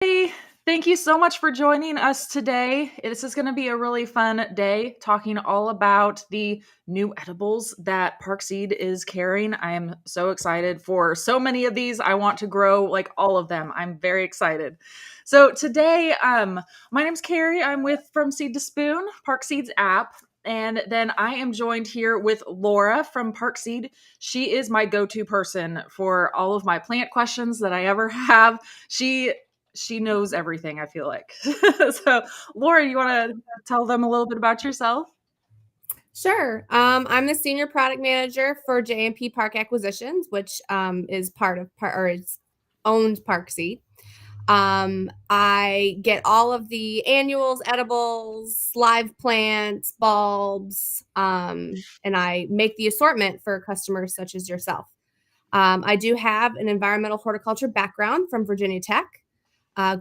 Hey, thank you so much for joining us today. This is going to be a really fun day talking all about the new edibles that Parkseed is carrying. I am so excited for so many of these. I want to grow like all of them. I'm very excited. So today, my name's Carrie. I'm with From Seed to Spoon, Parkseed's app. And then I am joined here with Laura from Parkseed. She is my go-to person for all of my plant questions that I ever have. She knows everything, I feel like. So, Laura, you want to tell them a little bit about yourself? Sure. I'm the senior product manager for J&P Park Acquisitions, which is is owned Parkseed. I get all of the annuals, edibles, live plants, bulbs, and I make the assortment for customers such as yourself. I do have an environmental horticulture background from Virginia Tech.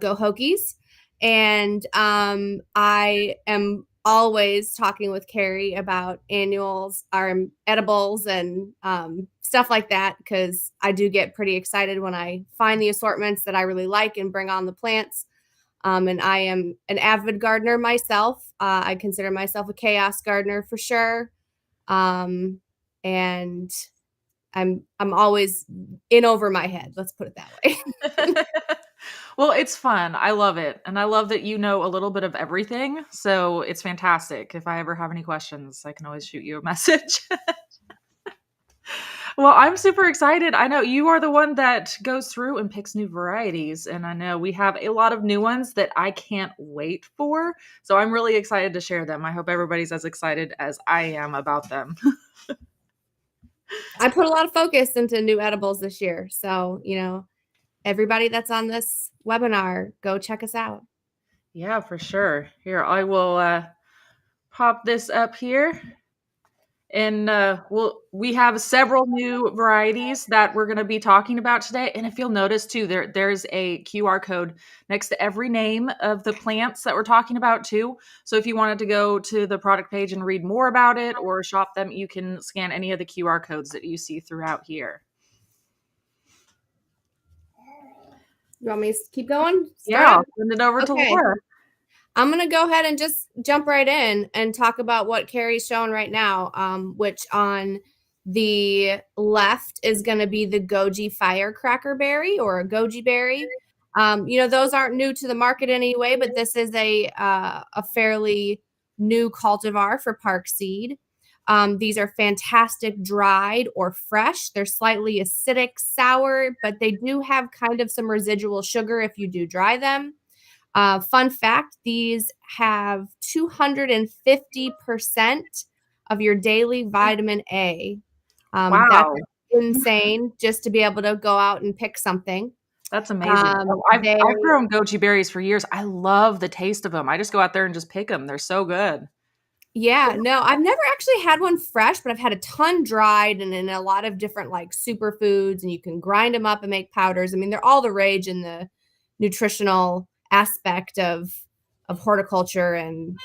Go Hokies. And I am always talking with Carrie about annuals, our edibles, and stuff like that, because I do get pretty excited when I find the assortments that I really like and bring on the plants. And I am an avid gardener myself. I consider myself a chaos gardener for sure. And I'm always in over my head. Let's put it that way. Well, it's fun. I love it. And I love that you know a little bit of everything. So it's fantastic. If I ever have any questions, I can always shoot you a message. Well, I'm super excited. I know you are the one that goes through and picks new varieties. And I know we have a lot of new ones that I can't wait for. So I'm really excited to share them. I hope everybody's as excited as I am about them. I put a lot of focus into new edibles this year. So, everybody that's on this webinar, go check us out. Yeah, for sure. Here, I will pop this up here. And we have several new varieties that we're going to be talking about today. And if you'll notice too, there's a QR code next to every name of the plants that we're talking about too. So if you wanted to go to the product page and read more about it or shop them, you can scan any of the QR codes that you see throughout here. You want me to keep going? Yeah, I'll send it over to Laura. I'm going to go ahead and just jump right in and talk about what Carrie's showing right now, which on the left is going to be the goji firecracker berry or a goji berry. Those aren't new to the market anyway, but this is a fairly new cultivar for Parkseed. These are fantastic dried or fresh. They're slightly acidic, sour, but they do have kind of some residual sugar if you do dry them. Fun fact, these have 250% of your daily vitamin A. That's Wow. insane just to be able to go out and pick something. That's amazing. I've grown goji berries for years. I love the taste of them. I just go out there and just pick them. They're so good. Yeah, no, I've never actually had one fresh, but I've had a ton dried and in a lot of different like superfoods, and you can grind them up and make powders. I mean, they're all the rage in the nutritional aspect of horticulture and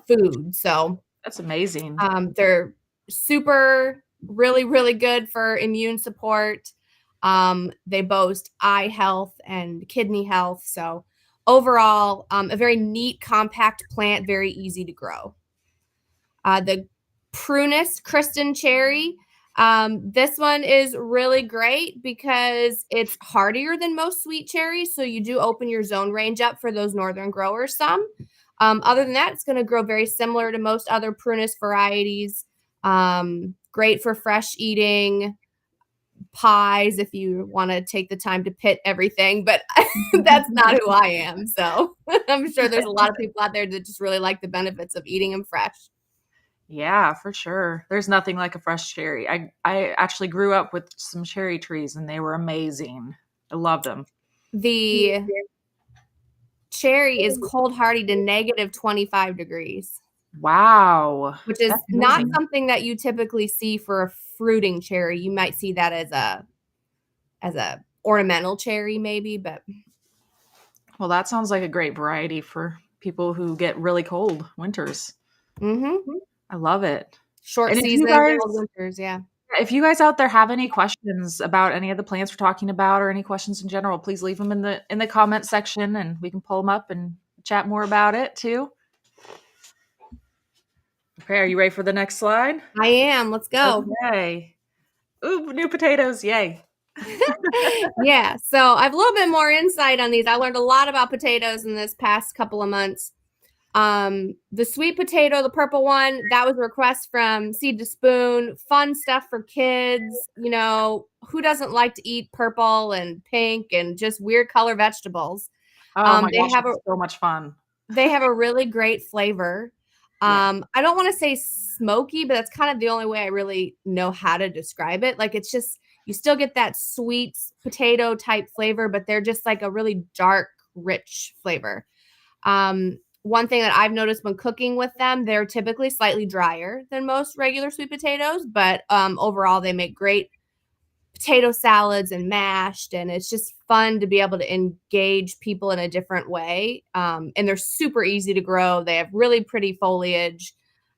food. So That's amazing. they're super, really, really good for immune support. They boast eye health and kidney health. So overall, a very neat, compact plant, very easy to grow. The Prunus Kristen cherry. This one is really great because it's hardier than most sweet cherries. So you do open your zone range up for those northern growers some. Other than that, it's going to grow very similar to most other Prunus varieties. Great for fresh eating, pies if you want to take the time to pit everything, but that's not who I am. So I'm sure there's a lot of people out there that just really like the benefits of eating them fresh. Yeah, for sure. There's nothing like a fresh cherry. I actually grew up with some cherry trees and they were amazing. I loved them. The cherry is cold hardy to negative 25 degrees. Wow. Which is not something that you typically see for a fruiting cherry. You might see that as a ornamental cherry maybe, but well, that sounds like a great variety for people who get really cold winters. Mm-hmm. I love it. Short season, cold winters, yeah. if you guys out there have any questions about any of the plants we're talking about or any questions in general, please leave them in the comment section and we can pull them up and chat more about it too. Okay, are you ready for the next slide? I am. Let's go. Okay. Ooh, new potatoes. Yay. Yeah, so I have a little bit more insight on these. I learned a lot about potatoes in this past couple of months. The sweet potato, the purple one, that was a request from Seed to Spoon. Fun stuff for kids. You know, who doesn't like to eat purple and pink and just weird color vegetables? Oh my They gosh, have a it's so much fun. they have a really great flavor. Yeah. I don't want to say smoky, but that's kind of the only way I really know how to describe it. Like it's just you still get that sweet potato type flavor, but they're just like a really dark, rich flavor. One thing that I've noticed when cooking with them, they're typically slightly drier than most regular sweet potatoes, but overall they make great potato salads and mashed, and it's just fun to be able to engage people in a different way. And they're super easy to grow. They have really pretty foliage.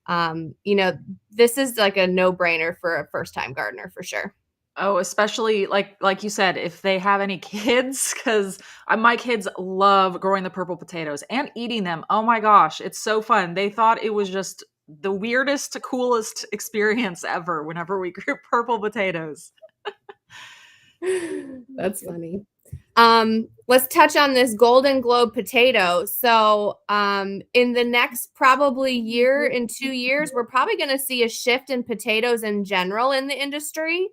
You know, this is like a no-brainer for a first-time gardener for sure. Oh, especially like you said, if they have any kids, because my kids love growing the purple potatoes and eating them. Oh my gosh, it's so fun. They thought it was just the weirdest, coolest experience ever whenever we grew purple potatoes. That's funny. Let's touch on this Golden Globe potato. So, in the next probably year and 2 years, we're probably going to see a shift in potatoes in general in the industry.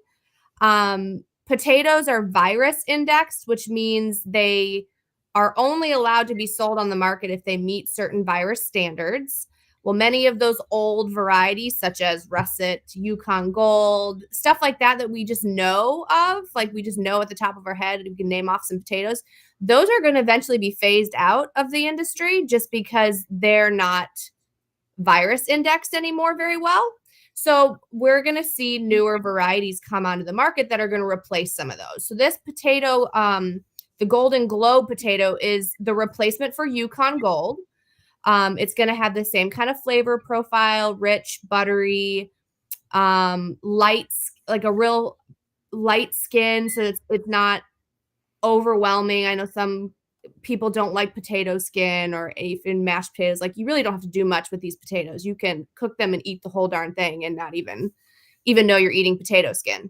Potatoes are virus indexed, which means they are only allowed to be sold on the market if they meet certain virus standards. Well, many of those old varieties, such as Russet, Yukon Gold, stuff like that we just know of, like we just know at the top of our head, we can name off some potatoes, those are going to eventually be phased out of the industry just because they're not virus indexed anymore very well. So we're going to see newer varieties come onto the market that are going to replace some of those. So this potato, the Golden Globe potato, is the replacement for Yukon Gold. It's going to have the same kind of flavor profile, rich, buttery, light, like a real light skin. So it's not overwhelming. I know some people don't like potato skin or even mashed potatoes. Like you really don't have to do much with these potatoes. You can cook them and eat the whole darn thing and not even know you're eating potato skin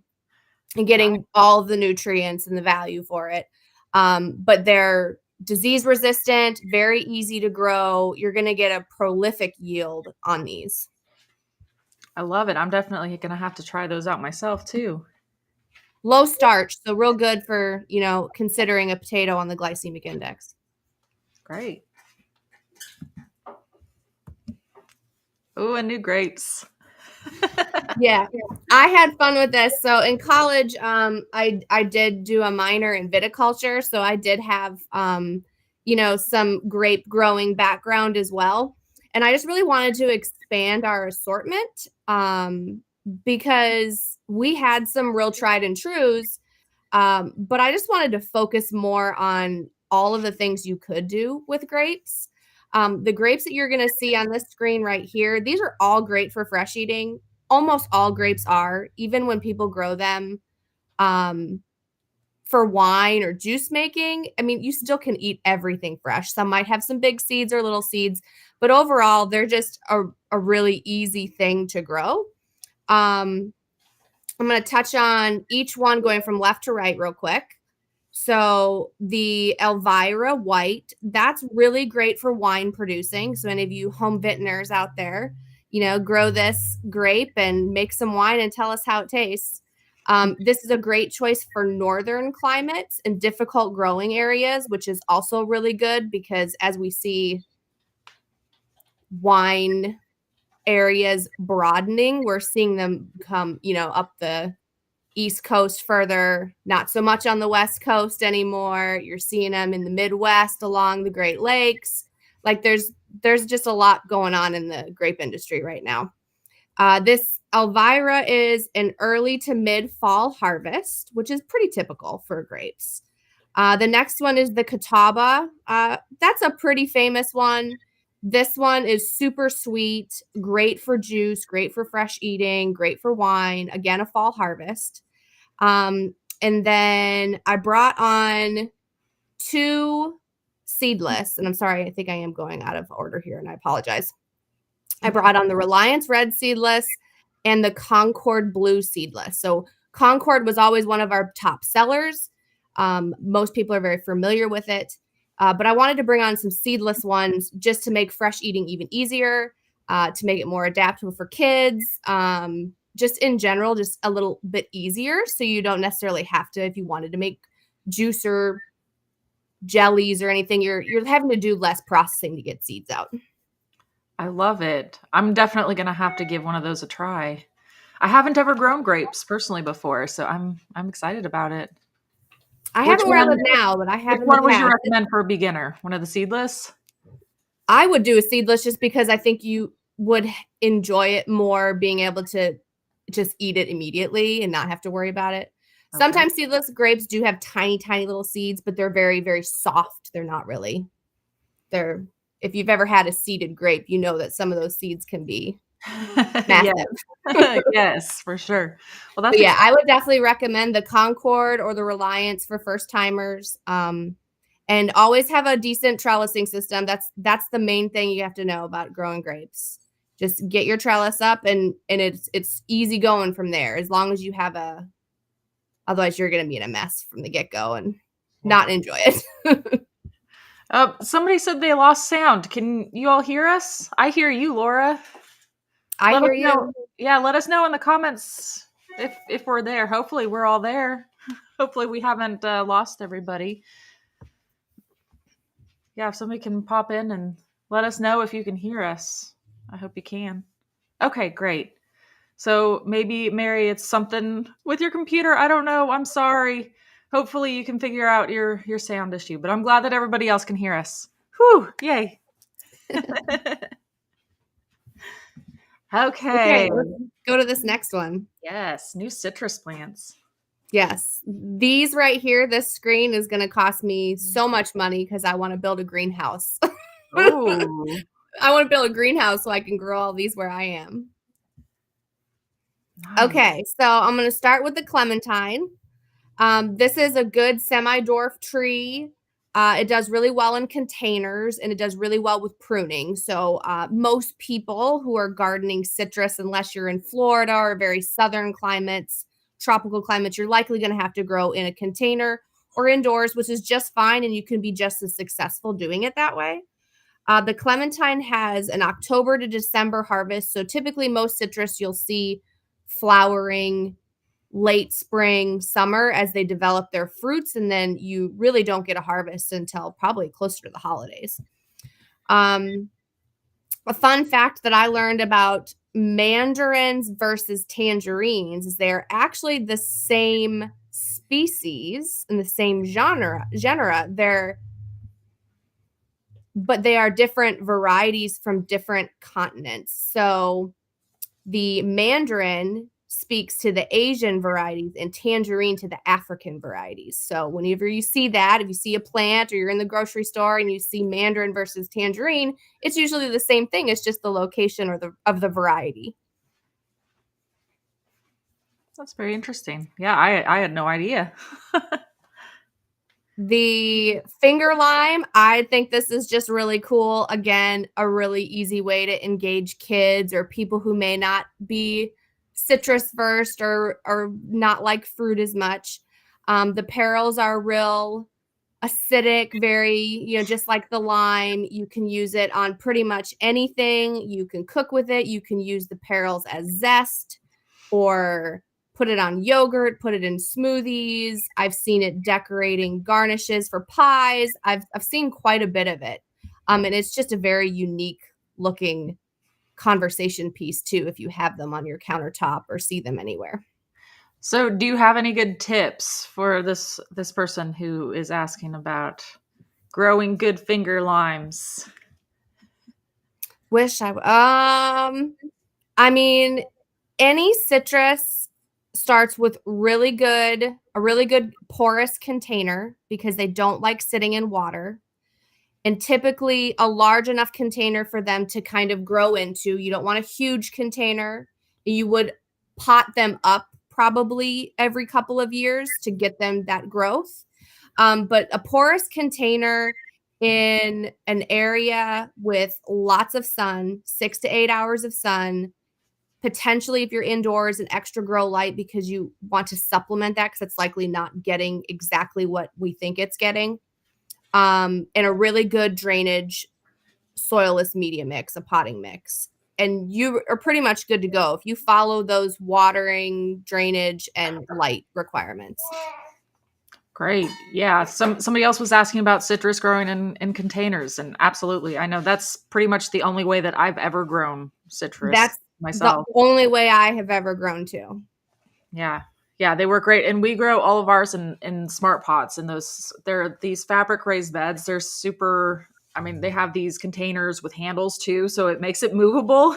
and getting all the nutrients and the value for it. But they're disease resistant, very easy to grow. You're going to get a prolific yield on these. I love it. I'm definitely going to have to try those out myself too. Low starch, so real good for, you know, considering a potato on the glycemic index. Great. Oh, and new grapes. Yeah, I had fun with this. So in college, I did do a minor in viticulture, so I did have you know, some grape growing background as well, and I just really wanted to expand our assortment because we had some real tried and trues, but I just wanted to focus more on all of the things you could do with grapes. The grapes that you're going to see on this screen right here, these are all great for fresh eating. Almost all grapes are, even when people grow them for wine or juice making. I mean, you still can eat everything fresh. Some might have some big seeds or little seeds, but overall, they're just a really easy thing to grow. I'm going to touch on each one going from left to right real quick. So the Elvira White, that's really great for wine producing. So any of you home vintners out there, you know, grow this grape and make some wine and tell us how it tastes. This is a great choice for northern climates and difficult growing areas, which is also really good because as we see wine areas broadening, we're seeing them come, you know, up the East Coast further, not so much on the West Coast anymore. You're seeing them in the Midwest along the Great Lakes. Like there's just a lot going on in the grape industry right now. This Elvira is an early to mid fall harvest, which is pretty typical for grapes. The next one is the Catawba. That's a pretty famous one. This one is super sweet, great for juice, great for fresh eating, great for wine. Again, a fall harvest. And then I brought on 2 seedless, and I'm sorry, I think I am going out of order here, and I apologize. I brought on the Reliance Red seedless and the Concord Blue seedless. So Concord was always one of our top sellers. Most people are very familiar with it. But I wanted to bring on some seedless ones just to make fresh eating even easier, to make it more adaptable for kids. Just in general, just a little bit easier. So you don't necessarily have to, if you wanted to make juice or jellies or anything, you're having to do less processing to get seeds out. I love it. I'm definitely going to have to give one of those a try. I haven't ever grown grapes personally before, so I'm excited about it. I Which haven't where I one live now, but I which have in the one would you past. recommend for a beginner? One of the seedless? I would do a seedless just because I think you would enjoy it more being able to just eat it immediately and not have to worry about it. Okay. Sometimes seedless grapes do have tiny, tiny little seeds, but they're very, very soft. They're not really. They're if you've ever had a seeded grape, you know that some of those seeds can be Yes. massive. Yes, for sure. Well, that's But yeah, exciting. I would definitely recommend the Concord or the Reliance for first timers. And always have a decent trellising system. That's the main thing you have to know about growing grapes. Just get your trellis up and it's easy going from there as long as you have a otherwise you're going to be in a mess from the get-go and not enjoy it. Somebody said they lost sound. Can you all hear us? I hear you, Laura. I Let us hear know. you. Yeah, let us know in the comments if we're there. Hopefully, we're all there. Hopefully, we haven't lost everybody. Yeah, if somebody can pop in and let us know if you can hear us. I hope you can. Okay, great. So maybe, Mary, it's something with your computer. I don't know. I'm sorry. Hopefully, you can figure out your sound issue. But I'm glad that everybody else can hear us. Whew! Yay! Okay. Okay, let's go to this next one. Yes, new citrus plants. Yes. These right here, this screen is going to cost me so much money because I want to build a greenhouse. Oh, I want to build a greenhouse so I can grow all these where I am. nice. Okay, so I'm going to start with the clementine. This is a good semi-dwarf tree. It does really well in containers and it does really well with pruning. So most people who are gardening citrus, unless you're in Florida or very southern climates, tropical climates, you're likely going to have to grow in a container or indoors, which is just fine. And you can be just as successful doing it that way. The clementine has an October to December harvest. So typically most citrus you'll see flowering late spring, summer as they develop their fruits. And then you really don't get a harvest until probably closer to the holidays. A fun fact that I learned about mandarins versus tangerines is they're actually the same species in the same genera. But they are different varieties from different continents. So the mandarin speaks to the Asian varieties and tangerine to the African varieties. So whenever you see that, if you see a plant or you're in the grocery store and you see mandarin versus tangerine, it's usually the same thing. It's just the location or of the variety. That's very interesting. Yeah, I had no idea. The finger lime, I think this is just really cool. Again, a really easy way to engage kids or people who may not be citrus versed or not like fruit as much. The perils are real acidic, very, just like the lime. You can use it on pretty much anything. You can cook with it. You can use the perils as zest or put it on yogurt, put it in smoothies. I've seen it decorating garnishes for pies. I've seen quite a bit of it. And it's just a very unique looking conversation piece too if you have them on your countertop or see them anywhere. So, do you have any good tips for this person who is asking about growing good finger limes? Wish I mean, any citrus starts with a really good porous container because they don't like sitting in water. and typically a large enough container for them to kind of grow into. You don't want a huge container. You would pot them up probably every couple of years to get them that growth. But a porous container in an area with lots of sun, 6 to 8 hours of sun, potentially if you're indoors, an extra grow light because you want to supplement that because it's likely not getting exactly what we think it's getting. And a really good drainage soilless media mix, a potting mix. And you are pretty much good to go if you follow those watering, drainage, and light requirements. Great. Yeah. Somebody else was asking about citrus growing in containers, and absolutely. I know that's pretty much the only way that I've ever grown citrus That's the myself. only way I have ever grown to. Yeah. Yeah, they work great. And we grow all of ours in smart pots, and they're these fabric raised beds. They're super, I mean, they have these containers with handles too, so it makes it movable.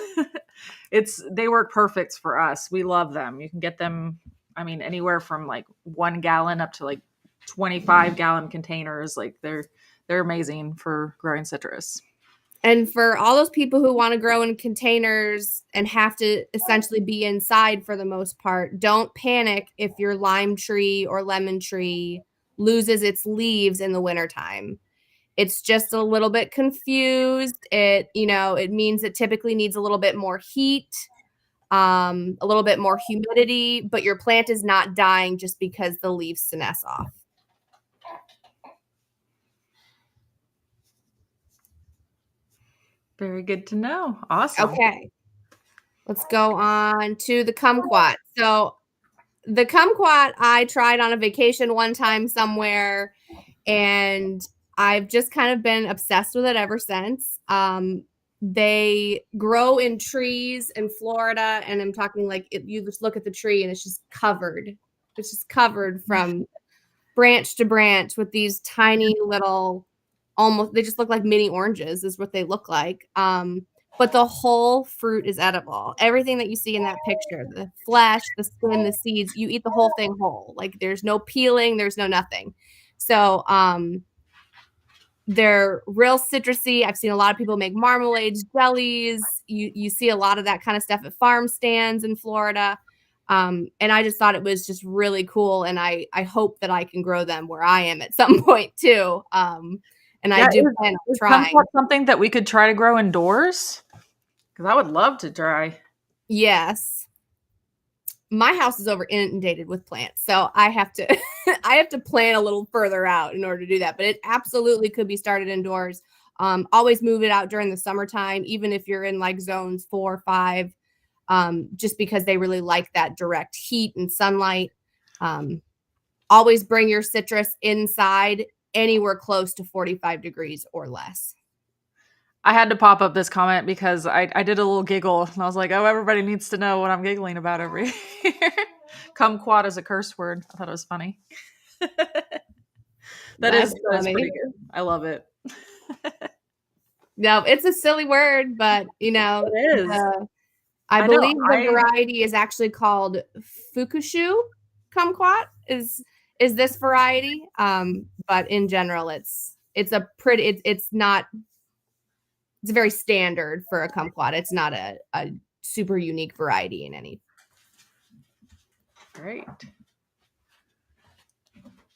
They work perfect for us. We love them. You can get them, I mean, anywhere from like 1 gallon up to like 25-gallon containers. Like they're amazing for growing citrus. And for all those people who want to grow in containers and have to essentially be inside for the most part, don't panic if your lime tree or lemon tree loses its leaves in the wintertime. It's just a little bit confused. It means it typically needs a little bit more heat, a little bit more humidity, but your plant is not dying just because the leaves senesce off. Very good to know. Awesome. Okay. Let's go on to the kumquat. So the kumquat I tried on a vacation one time somewhere, and I've just kind of been obsessed with it ever since. They grow in trees in Florida, and I'm talking like you just look at the tree and it's just covered. It's just covered from branch to branch with these tiny little, almost, they just look like mini oranges is what they look like. But the whole fruit is edible. Everything that you see in that picture, the flesh, the skin, the seeds, you eat the whole thing whole. Like there's no peeling, there's no nothing. So they're real citrusy. I've seen a lot of people make marmalades, jellies. You see a lot of that kind of stuff at farm stands in Florida. And I just thought it was just really cool. And I hope that I can grow them where I am at some point too. And I do plan on trying. Something that we could try to grow indoors? Because I would love to try. Yes. My house is over inundated with plants, so I have to I have to plan a little further out in order to do that. But it absolutely could be started indoors. Always move it out during the summertime, even if you're in like zones 4 or 5, just because they really like that direct heat and sunlight. Always bring your citrus inside anywhere close to 45 degrees or less. I had to pop up this comment because I did a little giggle and I was like, oh, everybody needs to know what I'm giggling about over here. Kumquat is a curse word. I thought it was funny. That is pretty good. I love it. No, it's a silly word, but it is. I believe the variety is actually called Fukushu kumquat is this variety. But in general, it's very standard for a kumquat. It's not a super unique variety in any. Great.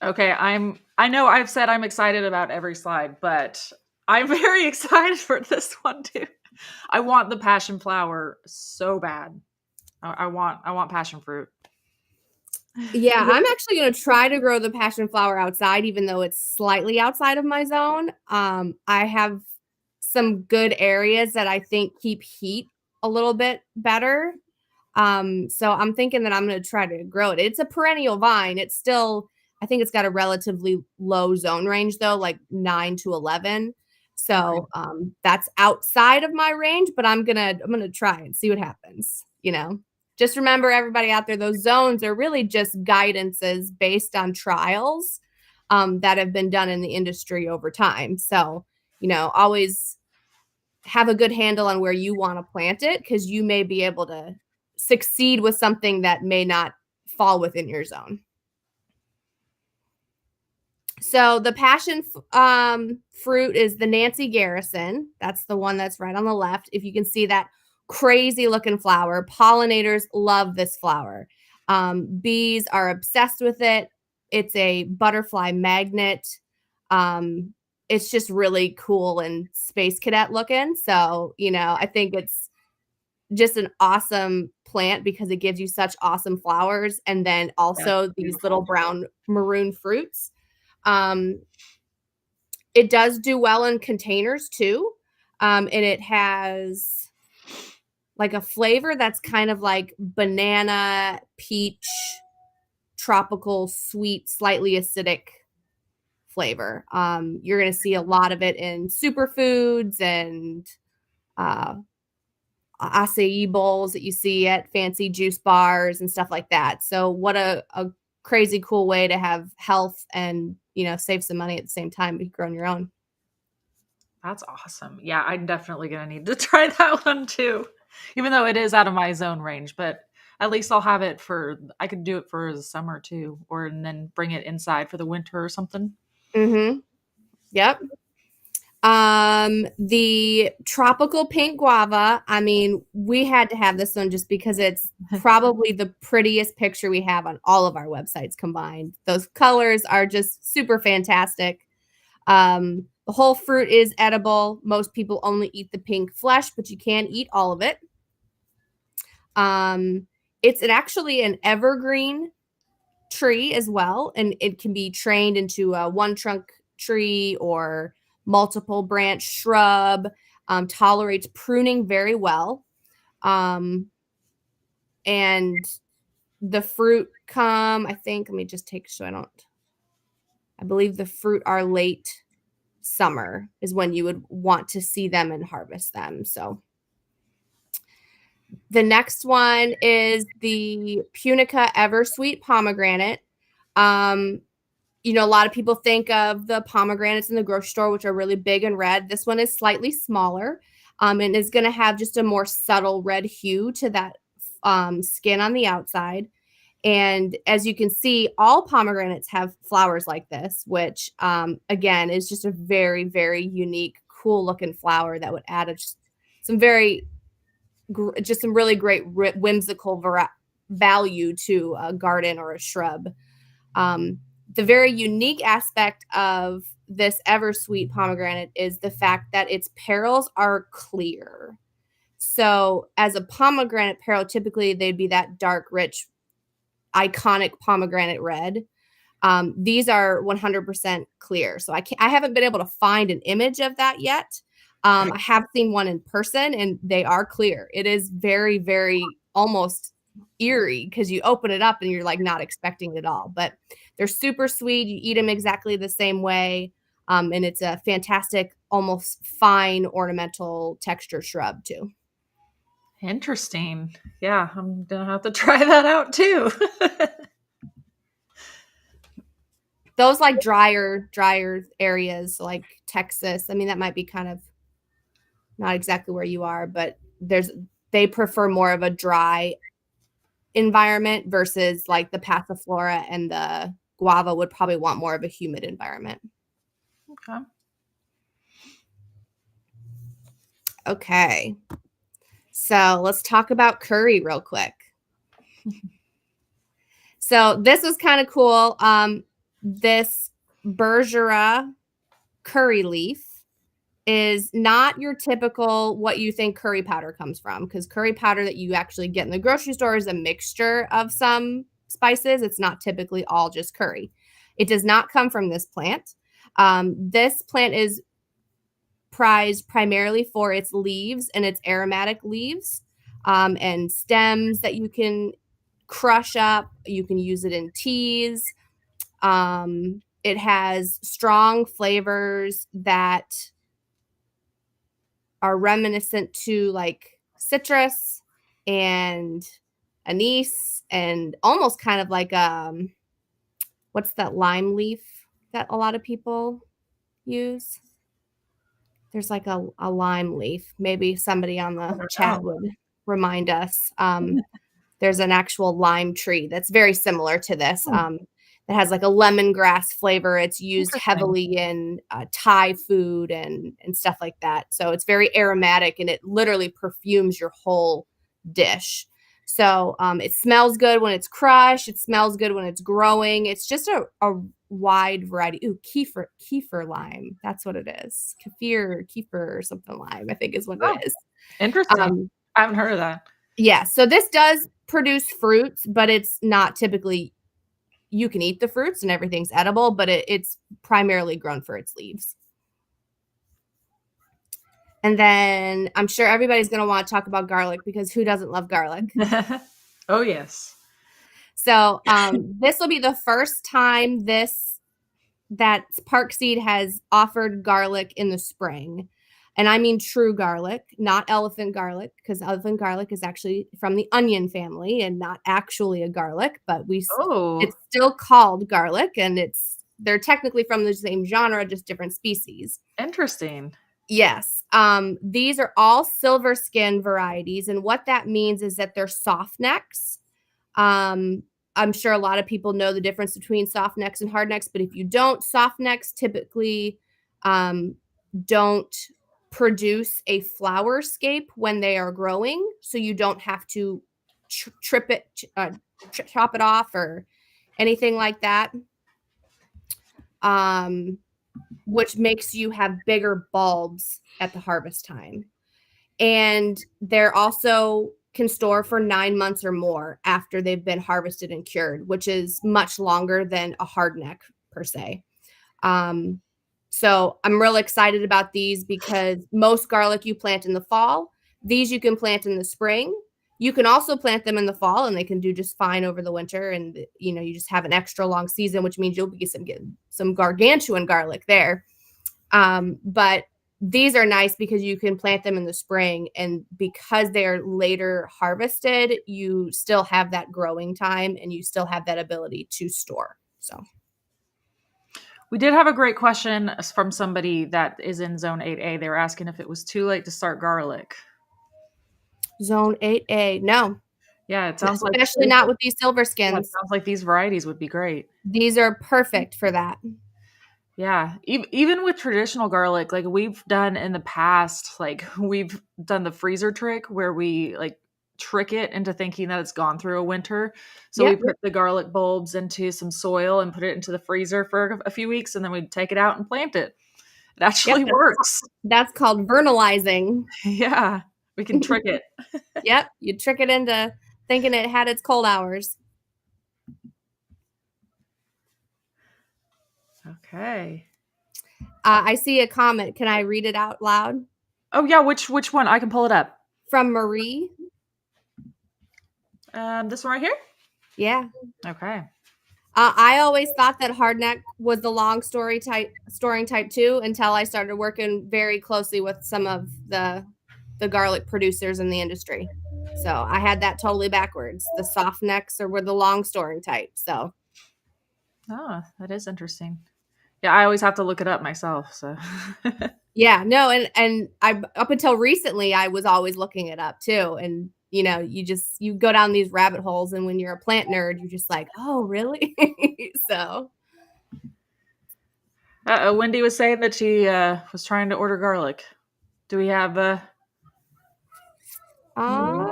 Okay, I know I've said I'm excited about every slide, but I'm very excited for this one too. I want the passion flower so bad. I want passion fruit. Yeah, I'm actually going to try to grow the passion flower outside, even though it's slightly outside of my zone. I have some good areas that I think keep heat a little bit better. So I'm thinking that I'm going to try to grow it. It's a perennial vine. It's still, I think it's got a relatively low zone range though, like 9 to 11. So that's outside of my range, but I'm gonna try and see what happens. Just remember, everybody out there, those zones are really just guidances based on trials that have been done in the industry over time. So always have a good handle on where you want to plant it, because you may be able to succeed with something that may not fall within your zone. So the passion fruit is the Nancy Garrison. That's the one that's right on the left. If you can see that crazy looking flower, pollinators love this flower. Bees are obsessed with it. It's a butterfly magnet. Um, it's just really cool and space cadet looking. So, I think it's just an awesome plant because it gives you such awesome flowers and then Yeah, it's also these little beautiful. brown maroon fruits. Um, it does do well in containers too. And it has like a flavor that's kind of like banana, peach, tropical, sweet, slightly acidic flavor. You're going to see a lot of it in superfoods and uh, acai bowls that you see at fancy juice bars and stuff like that. So what a crazy cool way to have health and, save some money at the same time if you grow on your own. That's awesome. Yeah, I'm definitely gonna need to try that one too. Even though it is out of my zone range, but at least I'll have it for I could do it for the summer too, or and then bring it inside for the winter or something. Mhm. Yep. The tropical pink guava, I mean, we had to have this one just because it's probably the prettiest picture we have on all of our websites combined. Those colors are just super fantastic. The whole fruit is edible. Most people only eat the pink flesh, but you can eat all of it. It's actually an evergreen tree as well, and it can be trained into a one trunk tree or multiple branch shrub. Tolerates pruning very well. Um, and the fruit come, I think, let me just take so I believe the fruit are late summer is when you would want to see them and harvest them. So the next one is the Punica Eversweet pomegranate. Um, a lot of people think of the pomegranates in the grocery store, which are really big and red. This one is slightly smaller, and is going to have just a more subtle red hue to that skin on the outside. And as you can see, all pomegranates have flowers like this, which again is just a very, very unique, cool looking flower that would add just some just some really great whimsical value to a garden or a shrub. Um, the very unique aspect of this Eversweet pomegranate is the fact that its petals are clear. So, as a pomegranate petal, typically they'd be that dark, rich, iconic pomegranate red. These are 100% clear. So I haven't been able to find an image of that yet. I have seen one in person and they are clear. It is very, very almost eerie because you open it up and you're like not expecting it at all. But they're super sweet. You eat them exactly the same way. And it's a fantastic, almost fine ornamental texture shrub too. Interesting. Yeah, I'm gonna have to try that out too. Those like drier areas like Texas. I mean, that might be kind of not exactly where you are, but they prefer more of a dry environment versus like the passiflora and the guava would probably want more of a humid environment. Okay. Okay. So let's talk about curry real quick. So this was kind of cool. This Bergera curry leaf is not your typical what you think curry powder comes from, because curry powder that you actually get in the grocery store is a mixture of some spices. It's not typically all just curry. It does not come from this plant. This plant is prized primarily for its leaves and its aromatic leaves and stems that you can crush up. You can use it in teas. It has strong flavors that are reminiscent to like citrus and anise and almost kind of like what's that lime leaf that a lot of people use? There's like a lime leaf. Maybe somebody on the chat Oh, would remind us. There's an actual lime tree that's very similar to this. that has like a lemongrass flavor. It's used Interesting. heavily in Thai food and stuff like that. So it's very aromatic and it literally perfumes your whole dish. So it smells good when it's crushed. It smells good when it's growing. It's just a wide variety. Ooh, kefir lime. That's what it is. Kefir or something lime, I think is what Oh, it is. interesting. Um, I haven't heard of that. yeah, so this does produce fruits, but it's not typically you can eat the fruits and everything's edible, but it's primarily grown for its leaves. And then I'm sure everybody's going to want to talk about garlic because who doesn't love garlic? Oh, yes. So this will be the first time that Park Seed has offered garlic in the spring. And I mean true garlic, not elephant garlic, because elephant garlic is actually from the onion family and not actually a garlic, but Oh, it's still called garlic and they're technically from the same genre, just different species. interesting. Yes. These are all silver skin varieties, and what that means is that they're soft necks. Um, I'm sure a lot of people know the difference between soft necks and hard necks, but if you don't, soft necks typically um, don't produce a flower scape when they are growing, so you don't have to chop it off or anything like that. Um, which makes you have bigger bulbs at the harvest time. And they're also can store for 9 months or more after they've been harvested and cured, which is much longer than a hardneck per se. Um, so I'm real excited about these because most garlic you plant in the fall, these you can plant in the spring. You can also plant them in the fall and they can do just fine over the winter. And you just have an extra long season, which means you'll be getting some gargantuan garlic there. But these are nice because you can plant them in the spring and because they are later harvested, you still have that growing time and you still have that ability to store. So We did have a great question from somebody that is in Zone 8A. They were asking if it was too late to start garlic. Zone 8A, no, Yeah, it sounds like especially not with these silver yeah, it skins. sounds like these varieties would be great. These are perfect for that. Yeah, even with traditional garlic, like we've done in the past, like we've done the freezer trick where we like trick it into thinking that it's gone through a winter. So we Yep. put the garlic bulbs into some soil and put it into the freezer for a few weeks, and then we take it out and plant it. It Yep. actually works. That's called vernalizing. Yeah, we can trick it. Yep. You trick it into thinking it had its cold hours. Okay. I see a comment. Can I read it out loud? Oh yeah, which one? I can pull it up. From Marie. This one right here. Yeah. Okay. I always thought that hardneck was the long storing type too until I started working very closely with some of the garlic producers in the industry. So I had that totally backwards. The soft necks were the long storing type. So Oh, that is interesting. Yeah, I always have to look it up myself. So. yeah, no, and I up until recently I was always looking it up too. And you go down these rabbit holes, and when you're a plant nerd, you're just like, oh, really? So Wendy was saying that she was trying to order garlic. Do we have? um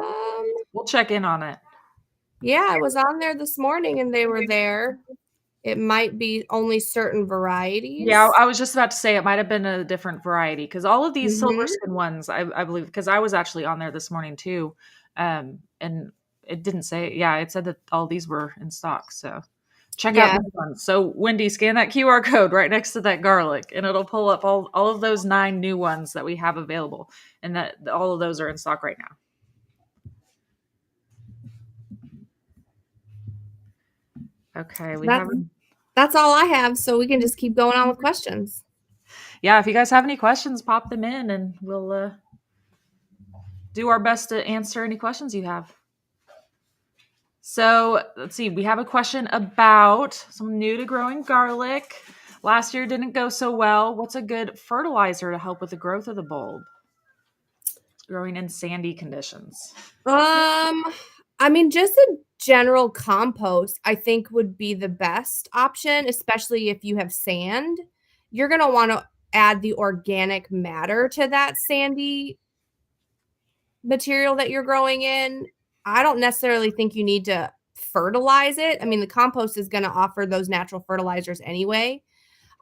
We'll check in on it. yeah, I was on there this morning and they were there. It might be only certain Yeah, varieties. I was just about to say it might have been a different variety because all of these silver Mhm. skin ones, I believe, because I was actually on there this morning too, and it didn't say. Yeah, it said that all these were in stock. So check out Yeah. these ones. So Wendy, scan that QR code right next to that garlic, and it'll pull up all of those 9 new ones that we have available, and that all of those are in stock right now. Okay, we That's have. that's all I have, so we can just keep going on with questions. Yeah, if you guys have any questions, pop them in, and we'll do our best to answer any questions you have. So let's see. We have a question about some new to growing garlic. Last year didn't go so well. What's a good fertilizer to help with the growth of the bulb? It's growing in sandy conditions. Um, I mean, just a general compost, I think, would be the best option, especially if you have sand. You're gonna wanna add the organic matter to that sandy material that you're growing in. I don't necessarily think you need to fertilize it. I mean, the compost is gonna offer those natural fertilizers anyway.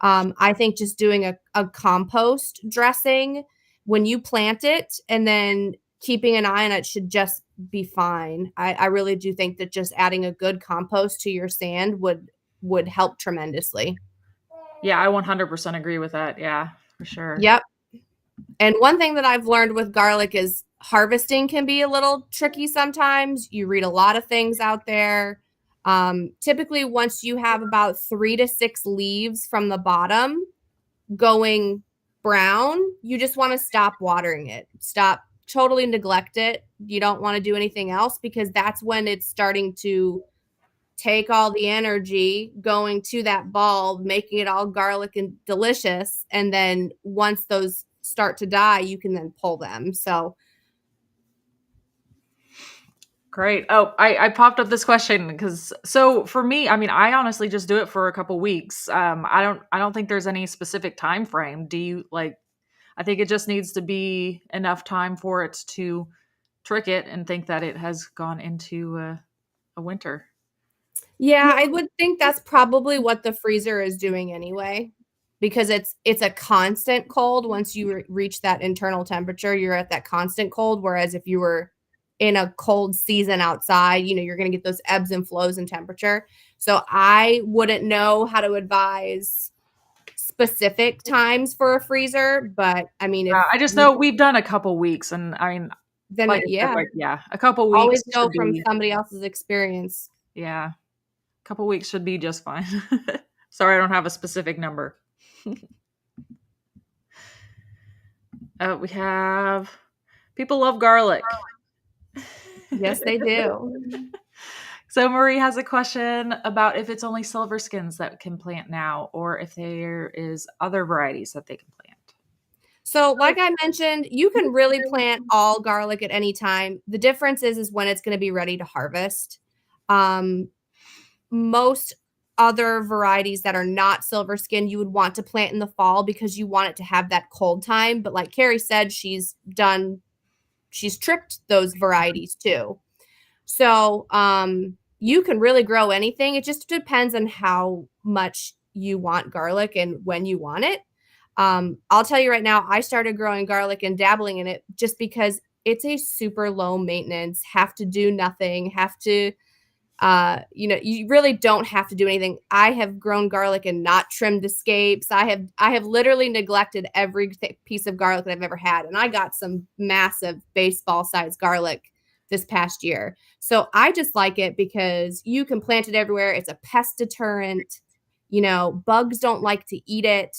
I think just doing a compost dressing when you plant it and then keeping an eye on it should just be fine. I really do think that just adding a good compost to your sand would help tremendously. Yeah, I 100% agree with that. Yeah, for sure. Yep. And one thing that I've learned with garlic is harvesting can be a little tricky sometimes. You read a lot of things out there. Typically, once you have about 3 to 6 leaves from the bottom going brown, you just want to stop watering it. Stop, totally neglect it. You don't want to do anything else because that's when it's starting to take all the energy going to that bulb, making it all garlic and delicious. And then once those start to die, you can then pull them. So, Great. Oh, I popped up this question because so for me, I mean, I honestly just do it for a couple weeks. I don't think there's any specific time frame. Do you like? I think it just needs to be enough time for it to trick it and think that it has gone into a winter. yeah, I would think that's probably what the freezer is doing anyway, because it's a constant cold. Once you reach that internal temperature, you're at that constant cold. Whereas if you were in a cold season outside, you're going to get those ebbs and flows in temperature. So I wouldn't know how to advise specific times for a freezer, but I mean, if I just you know we've done a couple weeks, and I mean, then like I said, yeah, like yeah, a couple weeks always should go from be somebody else's experience. yeah, a couple weeks should be just fine. Sorry, I don't have a specific number. We have people love garlic. Yes, they do. So Marie has a question about if it's only silver skins that can plant now, or if there is other varieties that they can plant. So, like I mentioned, you can really plant all garlic at any time. The difference is when it's going to be ready to harvest. Um, Most other varieties that are not silver skin, you would want to plant in the fall because you want it to have that cold time. But like Carrie said, she's tricked those varieties too. So, you can really grow anything. It just depends on how much you want garlic and when you want it. I'll tell you right now, I started growing garlic and dabbling in it just because it's a super low maintenance, have to do nothing, have to you really don't have to do anything. I have grown garlic and not trimmed the scapes. I have literally neglected every piece of garlic that I've ever had, and I got some massive baseball sized garlic this past year. So I just like it because you can plant it everywhere. It's a pest deterrent. Bugs don't like to eat it.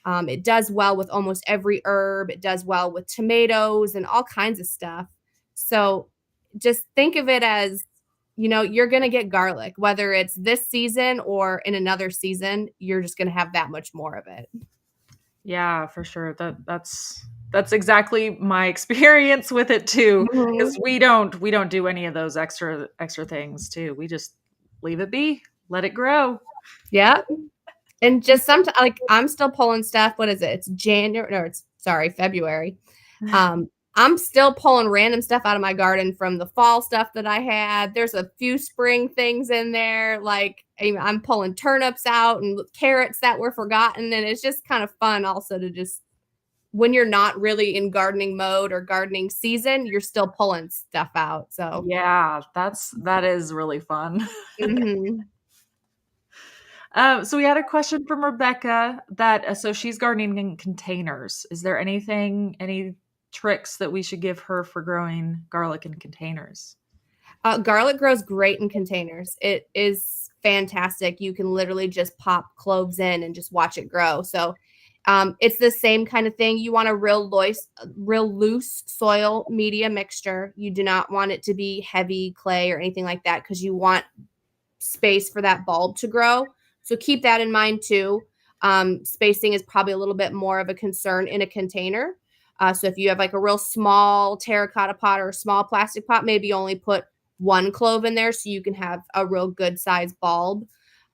It does well with almost every herb. It does well with tomatoes and all kinds of stuff. So just think of it as you're going to get garlic, whether it's this season or in another season, you're just going to have that much more of it. Yeah, for sure. That's exactly my experience with it too. Mhm. Because we don't do any of those extra things too. We just leave it be, let it grow. Yeah. And just sometimes, like, I'm still pulling stuff. What is it? It's January. No, it's sorry, February. I'm still pulling random stuff out of my garden from the fall stuff that I had. There's a few spring things in there. Like I'm pulling turnips out and carrots that were forgotten. And it's just kind of fun also to just, when you're not really in gardening mode or gardening season, you're still pulling stuff out. So, Yeah, that is really fun. mhm. So we had a question from Rebecca that so she's gardening in containers. Is there any tricks that we should give her for growing garlic in containers? Garlic grows great in containers. It is fantastic. You can literally just pop cloves in and just watch it grow. So it's the same kind of thing. You want a real loose soil media mixture. You do not want it to be heavy clay or anything like that because you want space for that bulb to grow. So keep that in mind too. Spacing is probably a little bit more of a concern in a container. So if you have like a real small terracotta pot or a small plastic pot, maybe only put one clove in there so you can have a real good size bulb.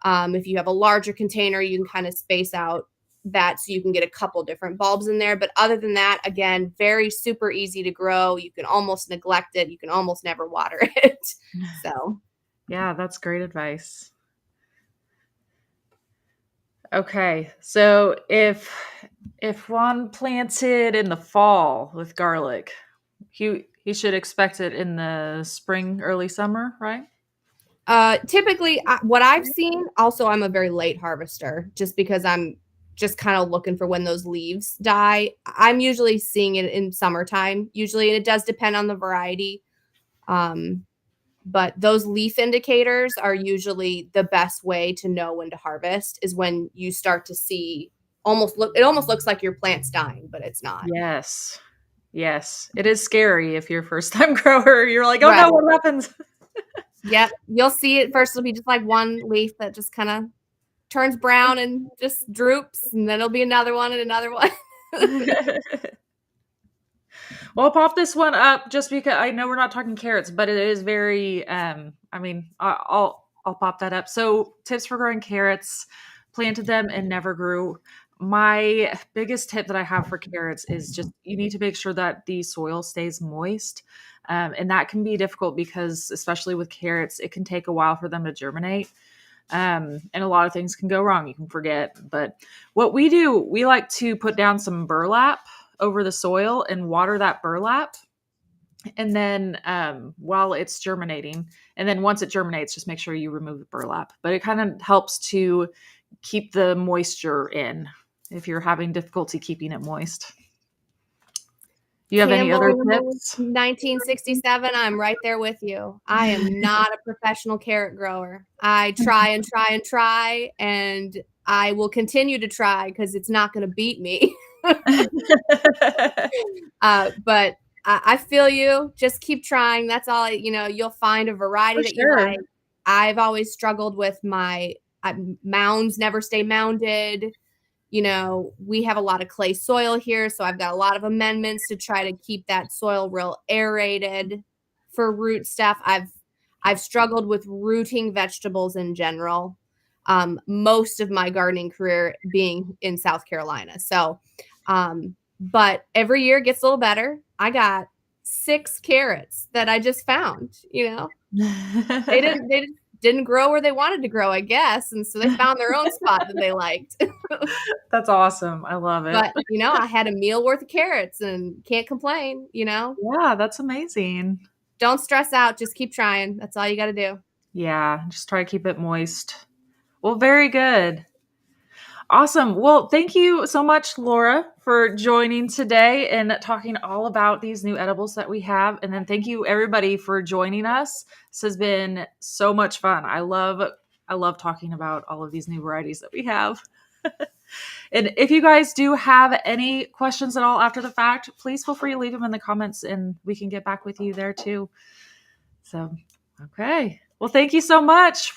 If you have a larger container, you can kind of space out that so you can get a couple different bulbs in there. But other than that, again, very super easy to grow. You can almost neglect it. You can almost never water it. So Yeah, that's great advice. Okay, so if one planted in the fall with garlic, he should expect it in the spring, early summer, right? typically, what I've seen, also, I'm a very late harvester just because I'm just kind of looking for when those leaves die. I'm usually seeing it in summertime, usually, and it does depend on the variety. Um, but those leaf indicators are usually the best way to know when to harvest is when you start to see it almost looks like your plant's dying, but it's not. Yes. Yes. It is scary if you're a first time grower. You're like, oh no, Right. what happens? Yep. You'll see it first. It'll be just like one leaf that just kind of turns brown and just droops, and then it'll be another one and another one. Well, I'll pop this one up just because I know we're not talking carrots, but it is very. I mean, I'll pop that up. So, tips for growing carrots: planted them and never grew. My biggest tip that I have for carrots is just you need to make sure that the soil stays moist, and that can be difficult because, especially with carrots, it can take a while for them to germinate. And a lot of things can go wrong. You can forget. But what we do, we like to put down some burlap over the soil and water that burlap. And then while it's germinating, and then once it germinates, just make sure you remove the burlap. But it kind of helps to keep the moisture in if you're having difficulty keeping it moist. Do you have any other Campbell tips? 1967, I'm right there with you. I am not a professional carrot grower. I try and try and try, and I will continue to try because it's not going to beat me. But I feel you. Just keep trying. That's all. You'll find a variety For that you sure. like. I've always struggled with my mounds never stay mounded. We have a lot of clay soil here, so I've got a lot of amendments to try to keep that soil real aerated for root stuff. I've struggled with rooting vegetables in general. Most of my gardening career being in South Carolina. So, but every year it gets a little better. I got 6 carrots that I just found. They didn't grow where they wanted to grow, I guess, and so they found their own spot that they liked. That's awesome. I love it. But, I had a meal worth of carrots and can't complain. Yeah, that's amazing. Don't stress out, just keep trying. That's all you gotta do. Yeah, just try to keep it moist. Well, very good. Awesome. Well, thank you so much, Laura, for joining today and talking all about these new edibles that we have. And then thank you everybody for joining us. This has been so much fun. I love talking about all of these new varieties that we have. And if you guys do have any questions at all after the fact, please feel free to leave them in the comments and we can get back with you there too. So, okay. Well, thank you so much.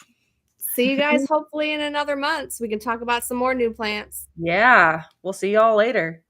See you guys hopefully in another month so we can talk about some more new plants. Yeah, we'll see y'all later.